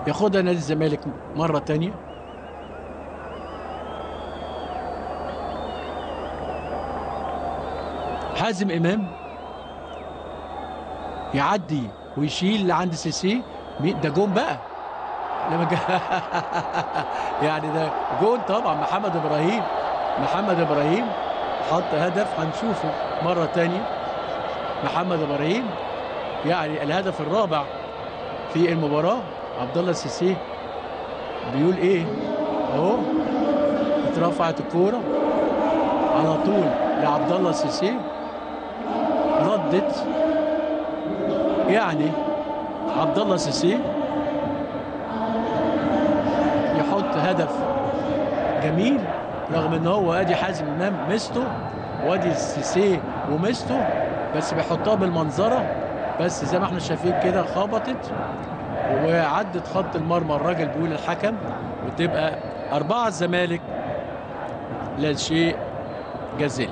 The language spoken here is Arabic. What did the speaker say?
ياخدها نادي الزمالك مرة تانية. حازم إمام يعدي ويشيل لعند سيسي. ده جون بقى لما يعني ده جون طبعا. محمد إبراهيم، محمد إبراهيم حط هدف هنشوفه مرة تانية. محمد إبراهيم يعني الهدف الرابع في المباراة. عبد الله السيسي بيقول ايه اهو. اترفعت الكورة على طول لعبد الله السيسي، ردت يعني عبد الله السيسي يحط هدف جميل، رغم ان هو ادي حازم امام ميزته وادي السيسي وميزته، بس بيحطها بالمنظره. بس زي ما احنا شايفين كده خبطت وعدت خط المرمى. الراجل بيقول الحكم بتبقى 4 الزمالك لا شيء جزيل.